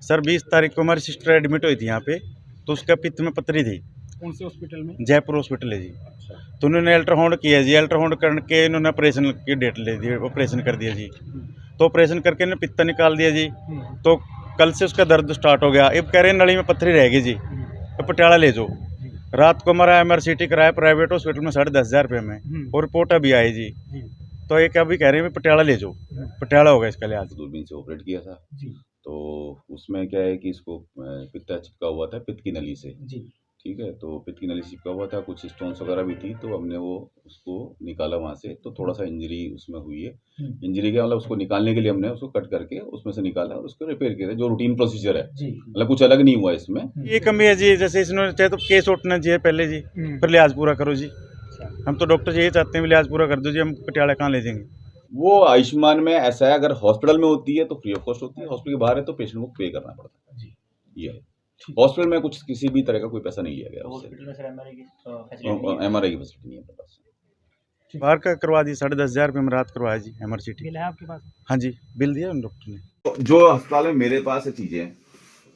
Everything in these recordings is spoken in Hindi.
सर 20 तारीख को हमारी सिस्टर एडमिट हुई थी यहाँ पे, तो उसका पित्त में पथरी थी। कौन से हॉस्पिटल में? जयपुर हॉस्पिटल है जी। अच्छा। तो उन्होंने अल्ट्रासाउंड किया जी, अल्ट्रासाउंड करके इन्होंने ऑपरेशन की डेट ले दी, ऑपरेशन कर दिया जी। तो ऑपरेशन करके इन्होंने पित्त निकाल दिया जी। तो कल से उसका दर्द स्टार्ट हो गया। अब कह रहे हैं नली में पथरी रहेगी जी, तो पटियाला ले जाओ। रात को हमारा MRCT कराया प्राइवेट हॉस्पिटल में 10,500 रुपये में, और रिपोर्ट अभी आई जी। तो एक अभी कह रहे हैं पटियाला ले जाओ, पटियाला होगा इसका लिहाज। दूरबीन से ऑपरेट किया था जी। तो उसमें क्या है कि इसको पित्ता चिपका हुआ था पित्त की नली से। जी। ठीक है, तो पित्त की नली चिपका हुआ था, कुछ स्टोन्स वगैरह भी थी, तो हमने वो उसको निकाला वहाँ से, तो थोड़ा सा इंजरी उसमें हुई है। इंजरी क्या मतलब उसको निकालने के लिए हमने उसको कट करके उसमें से निकाला और उसको रिपेयर किया, जो रूटीन प्रोसीजर है, मतलब कुछ अलग नहीं हुआ इसमें। ये कमी है जी, जैसे इसने चाहे तो केस उठना चाहिए पहले जी, फिर लिहाज पूरा करो जी। हम तो डॉक्टर यही चाहते हैं लिहाज पूरा कर दो जी, हम पटियाला कहाँ ले जाएंगे। वो आयुष्मान में ऐसा है, अगर हॉस्पिटल में होती है तो फ्री ऑफ कॉस्ट होती है, हॉस्पिटल के बाहर है तो पेशेंट को पे करना पड़ता है। ये है, हॉस्पिटल में कुछ किसी भी तरह का कोई पैसा नहीं लिया गया उससे। MRI की फैसिलिटी नहीं है अपने पास। बाहर का करवा दी 10,500 रुपये में रात करवाया जी MRCT। बिल है आपके पास? हाँ जी, बिल दिया डॉक्टर ने। जो अस्पताल में मेरे पास है चीजें,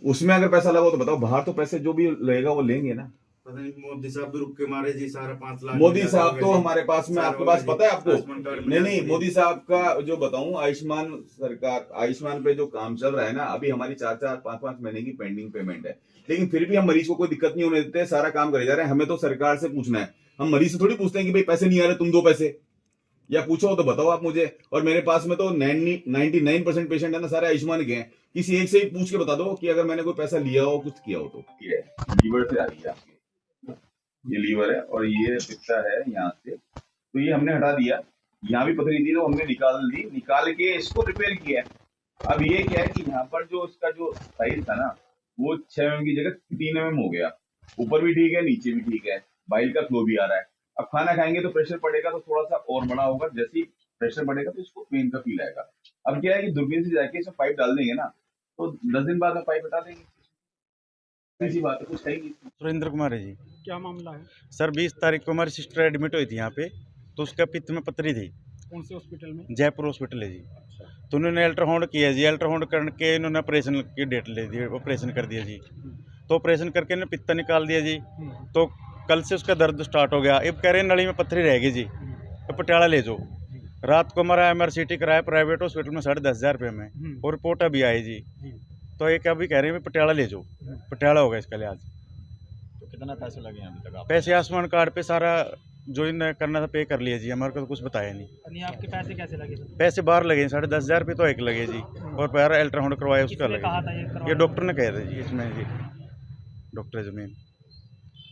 उसमें अगर पैसा लगा तो बताओ, बाहर तो पैसे जो भी लगेगा वो लेंगे ना। पता नहीं मोदी साहब भी रुक के मारे जी, सारा 5 लाख। मोदी साहब तो हमारे पास में, आपके पास पता है आपको? नहीं, मोदी साहब का जो बताऊं, आयुष्मान सरकार, आयुष्मान पे जो काम चल रहा है ना, अभी हमारी 4-4, 5-5 महीने की पेंडिंग पेमेंट है, लेकिन फिर भी हम मरीज को कोई दिक्कत नहीं होने देते, सारा काम करे जा रहे हैं। हमें तो सरकार से पूछना है, हम मरीज से थोड़ी पूछते हैं कि भाई पैसे नहीं आ रहे तुम दो पैसे, या पूछो तो बताओ आप मुझे। और मेरे पास में तो 99% पेशेंट है ना, सारे आयुष्मान के हैं। किसी एक से ही पूछ के बता दो कि अगर मैंने कोई पैसा लिया हो, कुछ किया हो तो। ये लीवर से आ रही है आपकी, ये लीवर है और ये पित्ता है यहाँ से, तो ये हमने हटा दिया। यहाँ भी पथरी थी तो हमने निकाल दी, निकाल के इसको रिपेयर किया। अब ये क्या है कि यहाँ पर जो इसका जो साइज था ना, वो 6 mm की जगह 3 mm हो गया। ऊपर भी ठीक है, नीचे भी ठीक है, बाइल का फ्लो भी आ रहा है। अब खाना खाएंगे तो प्रेशर पड़ेगा तो थोड़ा सा और बड़ा होगा, जैसे ही प्रेशर बढ़ेगा तो इसको पेन का फील आएगा। अब क्या है कि दूरबीन से जाके इसमें पाइप डाल देंगे ना, तो 10 दिन बाद में पाइप हटा देंगे। इसी बात है, कुछ है नहीं। सुरेंद्र कुमार है जी। क्या मामला है? सर 20 तारीख को हमारी सिस्टर एडमिट हुई थी यहाँ पे, तो उसका पित्त में पथरी थी। कौन से हॉस्पिटल में? जयपुर हॉस्पिटल है जी। तो उन्होंने अल्ट्रासाउंड किया जी, अल्ट्रासाउंड करके इन्होंने ऑपरेशन की डेट ले दी, ऑपरेशन कर दिया जी। तो ऑपरेशन करके इन्होंने पित्त निकाल दिया जी। तो कल से उसका दर्द स्टार्ट हो गया। अब कह रहे हैं नली में पथरी रहेगी जी, तो पटियाला ले जाओ। रात को हमारा MRCT कराया प्राइवेट हॉस्पिटल में 10,500 रुपये में, और रिपोर्ट अभी आई जी। तो एक अभी कह रहे हैं पटियाला ले जाओ, पटियाला होगा इसका लिहाज। तो कितना पैसे लगे अभी तक आप? पैसे आयुष्मान कार्ड पे सारा जो इन करना था पे कर लिया जी, हमारे को तो कुछ बताया नहीं। नहीं, आपके पैसे कैसे लगे? पैसे बाहर लगे 10,500 रुपये तो एक लगे जी, और बाहर अल्ट्रासाउंड करवाया उसका किसने कहा था लगे। ये डॉक्टर ने कह रहे जी इसमें जी, डॉक्टर जमीन।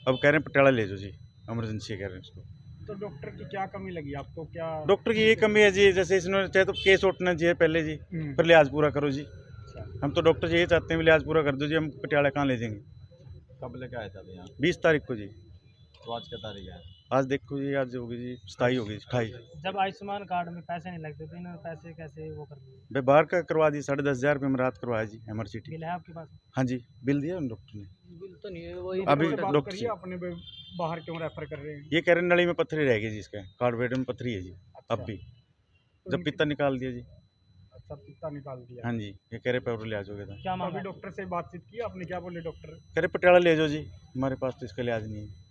अब कह रहे हैं पटियाला ले जाओ जी, इमरजेंसी कह रहे हैं उसको। तो डॉक्टर की क्या कमी लगी आपको? क्या डॉक्टर की ये कमी है जी, जैसे इसने चाहे तो केस उठना चाहिए पहले जी, फिर लिहाज पूरा करो जी। हम तो डॉक्टर यही चाहते हैं लिहाज पूरा कर दो जी, हम पटियाला कहाँ ले जाएंगे। कब लेके आए थे अभी यहाँ? 20 तारीख को जी। तो आज क्या तारीख है? आज देखो जी, आज होगी जी 27 होगी, 28। जब आयुष्मान कार्ड में पैसे नहीं लगते तो इन्होंने पैसे कैसे वो कर दिए? भाई बाहर का करवा दी 10,500 रुपये में रात करवाया जी MRCT। बिल है आपके पास? हाँ जी, बिल दिया डॉक्टर ने। बिल तो नहीं है, वही अभी बात डॉक्टर करिए, से अपने बाहर क्यों रेफर कर रहे हैं? ये कह रहे हैं नली में पथरी रहेगी जी, इसका कार्डवेट में पथरी है जी। अब भी जब पित्ता निकाल दिया जी। अच्छा, पित्ता निकाल दिया। हाँ जी, ये कह रहे पैर लिहाज हो गया था। क्या अभी डॉक्टर से बातचीत की आपने? क्या बोले डॉक्टर? कह रहे पटियाला ले जाओ जी, हमारे पास तो इसका लिहाज नहीं है।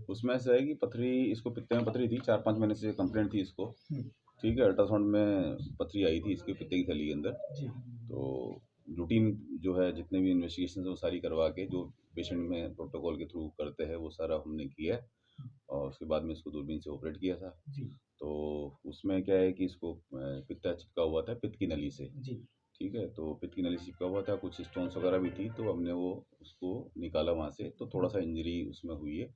उसमें ऐसा है कि पथरी, इसको पित्ते में पथरी थी, 4-5 महीने से कंप्लेंट थी इसको। ठीक है, अल्ट्रासाउंड में पथरी आई थी इसके पित्ते की थैली के अंदर। तो रूटीन जो है जितने भी इन्वेस्टिगेशन है वो सारी करवा के, जो पेशेंट में प्रोटोकॉल के थ्रू करते हैं वो सारा हमने किया है, और उसके बाद में इसको दूरबीन से ऑपरेट किया था। तो उसमें क्या है कि इसको पित्ता चिपका हुआ था पित्त की नली से। ठीक है, तो पित्त की नली चिपका हुआ था, कुछ स्टोन्स वगैरह भी थी, तो हमने वो उसको निकाला वहाँ से, तो थोड़ा सा इंजरी उसमें हुई है।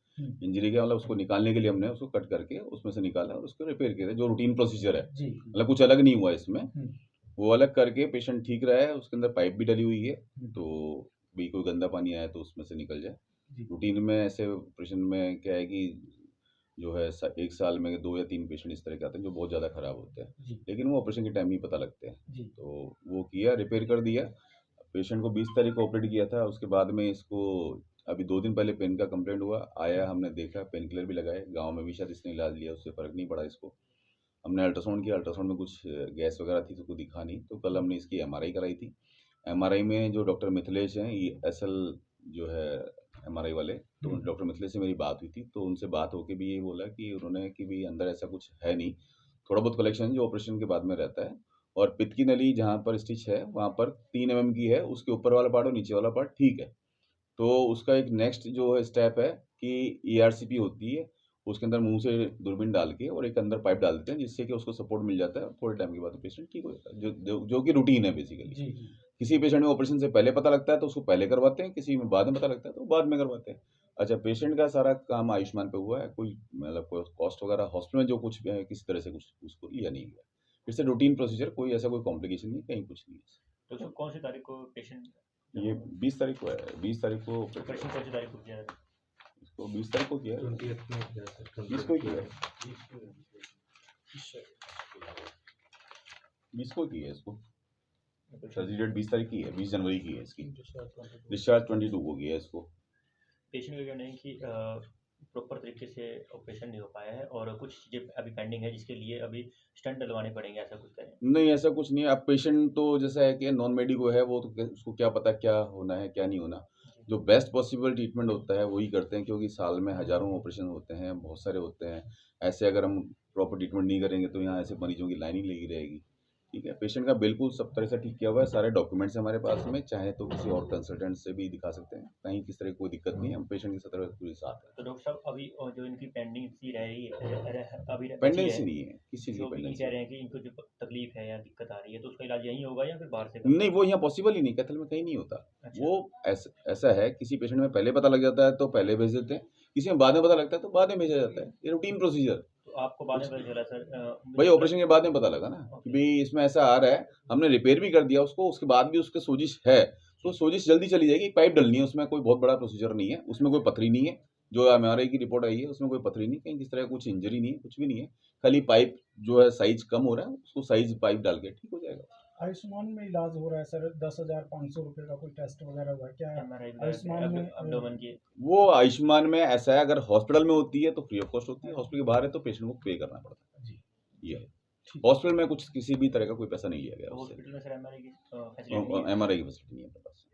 इंजरी क्या मतलब उसको निकालने के लिए हमने उसको कट करके उसमें से निकाला और उसको रिपेयर किया था, जो रूटीन प्रोसीजर है, मतलब कुछ अलग नहीं हुआ इसमें। वो अलग करके पेशेंट ठीक रहा है, उसके अंदर पाइप भी डली हुई है, तो भी कोई गंदा पानी आया तो उसमें से निकल जाए। रूटीन में ऐसे ऑपरेशन में क्या है कि जो है 1 साल में 2 या 3 पेशेंट इस तरह के आते हैं जो बहुत ज़्यादा खराब होते हैं, लेकिन वो ऑपरेशन के टाइम ही पता लगते हैं। तो वो किया, रिपेयर कर दिया। पेशेंट को 20 तारीख को ऑपरेट किया था, उसके बाद में इसको अभी 2 दिन पहले पेन का कंप्लेंट हुआ, आया, हमने देखा, पेन किलर भी लगाए, गाँव में भी शायद इसने इलाज लिया, उससे फ़र्क नहीं पड़ा इसको। हमने अल्ट्रासाउंड किया, अल्ट्रासाउंड में कुछ गैस वगैरह थी तो कोई दिखा नहीं, तो कल हमने इसकी MRI कराई थी। एमआरआई में जो डॉक्टर मिथिलेश हैं, ये एसएल जो है एमआरआई वाले, तो डॉक्टर मिथिलेश से मेरी बात हुई थी, तो उनसे बात होके भी यही बोला कि उन्होंने कि भी अंदर ऐसा कुछ है नहीं, थोड़ा बहुत कलेक्शन जो ऑपरेशन के बाद में रहता है, और पित्त की नली जहाँ पर स्टिच है वहाँ पर 3 mm की है, उसके ऊपर वाला पार्ट और नीचे वाला पार्ट ठीक है। तो उसका एक नेक्स्ट जो है स्टेप है कि ईआरसीपी होती है, उसके अंदर मुंह से दूरबीन डाल के और एक अंदर पाइप डाल देते हैं, जिससे कि उसको सपोर्ट मिल जाता है और थोड़े टाइम के बाद पेशेंट ठीक हो जाता है, जो कि रूटीन है बेसिकली। किसी पेशेंट में ऑपरेशन से पहले पता लगता है तो उसको पहले करवाते हैं, किसी में बाद में पता लगता है तो बाद में करवाते हैं। अच्छा, पेशेंट का सारा काम आयुष्मान पे हुआ है, कोई मतलब कोई कॉस्ट वगैरह हॉस्पिटल में जो कुछ भी है किसी तरह से कुछ उसको लिया नहीं गया। इट्स अ रूटीन प्रोसीजर, कोई ऐसा कोई कॉम्प्लिकेशन नहीं, कहीं कुछ नहीं है। तो सर कौन सी तारीख को पेशेंट ये 20 तारीख को है, 20 तारीख को ऑपरेशन कौन सी तारीख को किया है? इसको 20 तारीख को किया है, 20 को ही किया है, 20 को किया है इसको। सर्जरी डेट 20 तारीख की है, 20 जनवरी की है इसकी। डिस्चार्ज 22 को किया है इसको। पेशेंट का कहना है कि प्रॉपर तरीके से ऑपरेशन नहीं हो पाया है और कुछ चीज़ें अभी पेंडिंग है जिसके लिए अभी स्टंट डलवाने पड़ेंगे, ऐसा कुछ करें? नहीं, ऐसा कुछ नहीं है। अब पेशेंट तो जैसा है कि नॉन मेडिको है, वो तो उसको क्या पता क्या होना है क्या नहीं होना। जो बेस्ट पॉसिबल ट्रीटमेंट होता है वही करते हैं, क्योंकि साल में हज़ारों ऑपरेशन होते हैं, बहुत सारे होते हैं। ऐसे अगर हम प्रॉपर ट्रीटमेंट नहीं करेंगे तो यहाँ ऐसे मरीजों की लाइन ही लगी रहेगी। ठीक है, पेशेंट का बिल्कुल सब तरह से ठीक किया हुआ है, सारे डॉक्यूमेंट्स हमारे पास में, चाहे तो किसी और कंसल्टेंट से भी दिखा सकते हैं, कहीं किस तरह की कोई दिक्कत नहीं है, हम पेशेंट की तरफ पूरी साथ है। तो डॉक्टर साहब अभी जो इनकी पेंडेंसी रह रही है अभी पेंडेंसी नहीं है, किसी चीज़ जो की भी पेंडेंसी कह रहे हैं कि इनको जो तकलीफ है या दिक्कत आ रही है तो उसका इलाज यहीं होगा या फिर बाहर से नहीं, वो यहाँ पॉसिबल ही नहीं, कैथल में कहीं नहीं होता। अच्छा। वो ऐसा है, किसी पेशेंट में पहले पता लग जाता है तो पहले भेज देते हैं, किसी में बाद में पता लगता है तो बाद में भेजा जाता है, ये रूटीन प्रोसीजर। तो आपको बाद में पता चला सर? भाई ऑपरेशन के बाद में पता लगा ना कि भाई इसमें ऐसा आ रहा है, हमने रिपेयर भी कर दिया उसको, उसके बाद भी उसके सोजिश है, तो सोजिश जल्दी चली जाएगी। एक पाइप डलनी है, उसमें कोई बहुत बड़ा प्रोसीजर नहीं है, उसमें कोई पथरी नहीं है, जो एमआरआई की रिपोर्ट आई है उसमें कोई पथरी नहीं, कहीं किस तरह कुछ इंजरी नहीं है, कुछ भी नहीं है, खाली पाइप जो है साइज कम हो रहा है, उसको साइज पाइप डाल के ठीक हो जाएगा। आयुष्मान में इलाज हो रहा है सर, 10,500 रुपये का कोई टेस्ट वगैरह हुआ है क्या? एमआरआई आयुष्मान में अब्डोमेन की वो आयुष्मान में ऐसा है, अगर हॉस्पिटल में होती है तो फ्री ऑफ कॉस्ट होती है, हॉस्पिटल के बाहर है तो पेशेंट को पे करना पड़ता है जी। ये है, हॉस्पिटल में कुछ किसी भी तरह का कोई पैसा नहीं लिया गया उससे। हॉस्पिटल में सर एमआरआई की फैसिलिटी एमआरआई की फैसिलिटी नहीं है हमारे पास।